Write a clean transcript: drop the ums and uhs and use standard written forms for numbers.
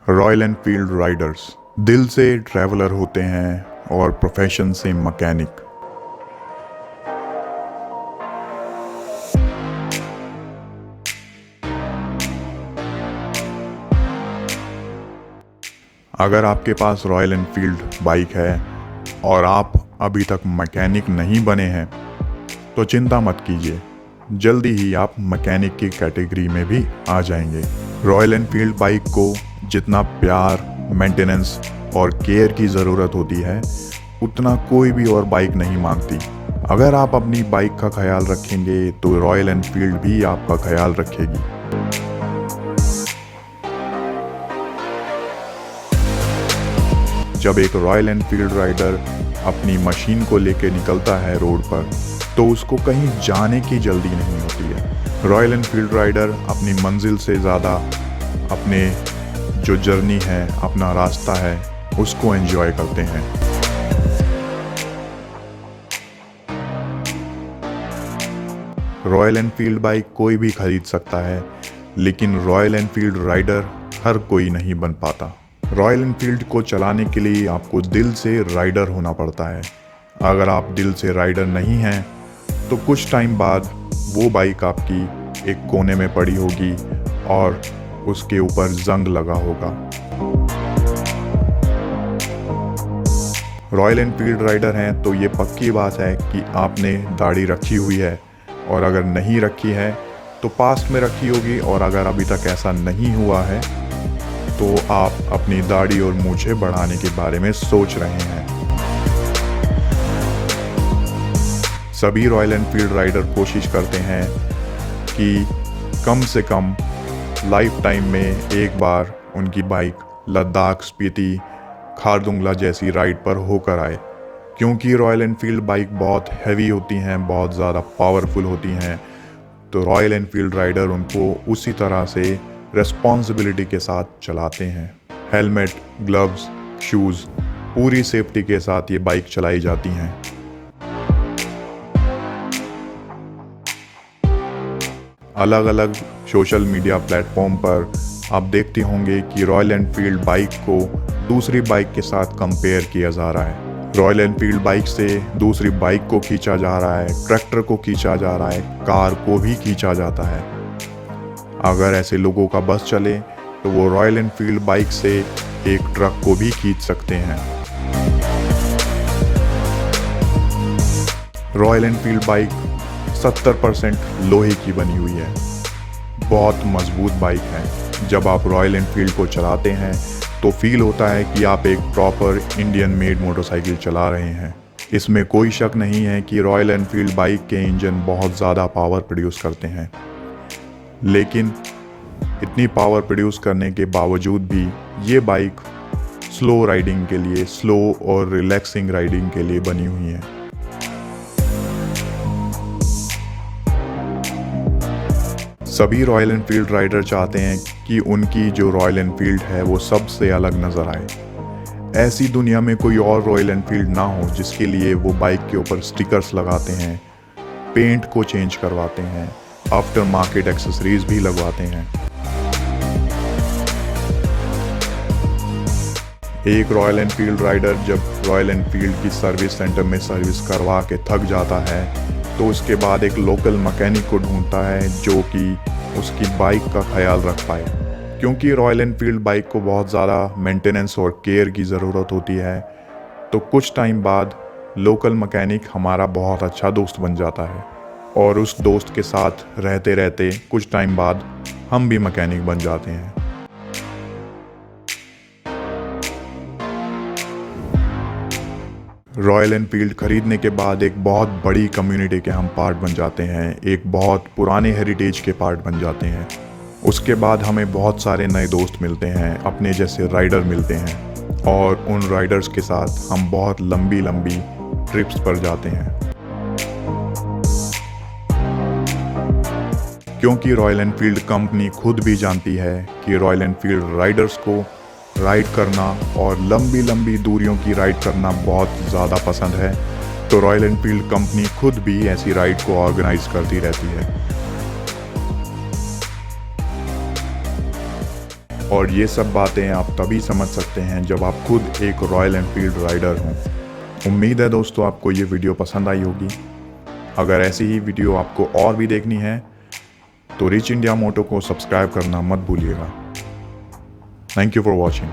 Royal Enfield Riders दिल से traveller होते हैं और प्रोफेशन से मैकेनिक। अगर आपके पास रॉयल एनफील्ड बाइक है और आप अभी तक मैकेनिक नहीं बने हैं तो चिंता मत कीजिए, जल्दी ही आप मैकेनिक की कैटेगरी में भी आ जाएंगे। रॉयल एनफील्ड बाइक को जितना प्यार, मेंटेनेंस और केयर की ज़रूरत होती है उतना कोई भी और बाइक नहीं मांगती। अगर आप अपनी बाइक का ख्याल रखेंगे तो रॉयल एनफील्ड भी आपका ख्याल रखेगी। जब एक रॉयल एनफील्ड राइडर अपनी मशीन को लेकर निकलता है रोड पर तो उसको कहीं जाने की जल्दी नहीं होती है। रॉयल एनफील्ड राइडर अपनी मंजिल से ज़्यादा अपने जो जर्नी है, अपना रास्ता है, उसको एंजॉय करते हैं। रॉयल एनफील्ड बाइक कोई भी खरीद सकता है, लेकिन रॉयल एनफील्ड राइडर हर कोई नहीं बन पाता। रॉयल एनफील्ड को चलाने के लिए आपको दिल से राइडर होना पड़ता है। अगर आप दिल से राइडर नहीं हैं तो कुछ टाइम बाद वो बाइक आपकी एक कोने में पड़ी होगी और उसके ऊपर जंग लगा होगा। रॉयल एनफील्ड राइडर हैं तो ये पक्की बात है कि आपने दाढ़ी रखी हुई है, और अगर नहीं रखी है तो पास्ट में रखी होगी, और अगर अभी तक ऐसा नहीं हुआ है तो आप अपनी दाढ़ी और मूंछें बढ़ाने के बारे में सोच रहे हैं। सभी रॉयल एनफील्ड राइडर कोशिश करते हैं कि कम से कम लाइफ टाइम में एक बार उनकी बाइक लद्दाख, स्पीति, खारदुंगला जैसी राइड पर होकर आए, क्योंकि रॉयल एनफील्ड बाइक बहुत हैवी होती हैं, बहुत ज़्यादा पावरफुल होती हैं। तो रॉयल एनफील्ड राइडर उनको उसी तरह से रिस्पॉन्सिबिलिटी के साथ चलाते हैं। हेलमेट, ग्लव्स, शूज़, पूरी सेफ्टी के साथ ये बाइक चलाई जाती हैं। अलग अलग सोशल मीडिया प्लेटफॉर्म पर आप देखते होंगे कि रॉयल एनफील्ड बाइक को दूसरी बाइक के साथ कंपेयर किया जा रहा है। रॉयल एनफील्ड बाइक से दूसरी बाइक को खींचा जा रहा है, ट्रैक्टर को खींचा जा रहा है, कार को भी खींचा जाता है। अगर ऐसे लोगों का बस चले तो वो रॉयल एनफील्ड बाइक से एक ट्रक को भी खींच सकते हैं। रॉयल एनफील्ड बाइक 70% लोहे की बनी हुई है, बहुत मजबूत बाइक है। जब आप रॉयल एनफील्ड को चलाते हैं तो फील होता है कि आप एक प्रॉपर इंडियन मेड मोटरसाइकिल चला रहे हैं। इसमें कोई शक नहीं है कि रॉयल एनफील्ड बाइक के इंजन बहुत ज़्यादा पावर प्रोड्यूस करते हैं, लेकिन इतनी पावर प्रोड्यूस करने के बावजूद भी ये बाइक स्लो राइडिंग के लिए, स्लो और रिलैक्सिंग राइडिंग के लिए बनी हुई है। सभी रॉयल एनफील्ड राइडर चाहते हैं कि उनकी जो रॉयल एनफील्ड है वो सबसे अलग नज़र आए। ऐसी दुनिया में कोई और रॉयल एनफील्ड ना हो जिसके लिए वो बाइक के ऊपर स्टिकर्स लगाते हैं, पेंट को चेंज करवाते हैं, आफ्टर मार्केट एक्सेसरीज भी लगवाते हैं। एक रॉयल एनफील्ड राइडर जब रॉयल एनफील्ड की सर्विस सेंटर में सर्विस करवा के थक जाता है तो उसके बाद एक लोकल मैकेनिक को ढूंढता है जो कि उसकी बाइक का ख्याल रख पाए, क्योंकि रॉयल एनफील्ड बाइक को बहुत ज़्यादा मेंटेनेंस और केयर की ज़रूरत होती है। तो कुछ टाइम बाद लोकल मैकेनिक हमारा बहुत अच्छा दोस्त बन जाता है, और उस दोस्त के साथ रहते रहते कुछ टाइम बाद हम भी मैकेनिक बन जाते हैं। रॉयल एनफील्ड खरीदने के बाद एक बहुत बड़ी कम्युनिटी के हम पार्ट बन जाते हैं, एक बहुत पुराने हेरिटेज के पार्ट बन जाते हैं। उसके बाद हमें बहुत सारे नए दोस्त मिलते हैं, अपने जैसे राइडर मिलते हैं, और उन राइडर्स के साथ हम बहुत लंबी लंबी ट्रिप्स पर जाते हैं। क्योंकि रॉयल एनफील्ड कंपनी खुद भी जानती है कि रॉयल एनफील्ड राइडर्स को राइड करना और लंबी लंबी दूरियों की राइड करना बहुत ज़्यादा पसंद है, तो रॉयल एनफील्ड कंपनी खुद भी ऐसी राइड को ऑर्गेनाइज करती रहती है। और ये सब बातें आप तभी समझ सकते हैं जब आप खुद एक रॉयल एनफील्ड राइडर हों। उम्मीद है दोस्तों आपको ये वीडियो पसंद आई होगी। अगर ऐसी ही वीडियो आपको और भी देखनी है तो रिच इंडिया मोटो को सब्सक्राइब करना मत भूलिएगा। Thank you for watching.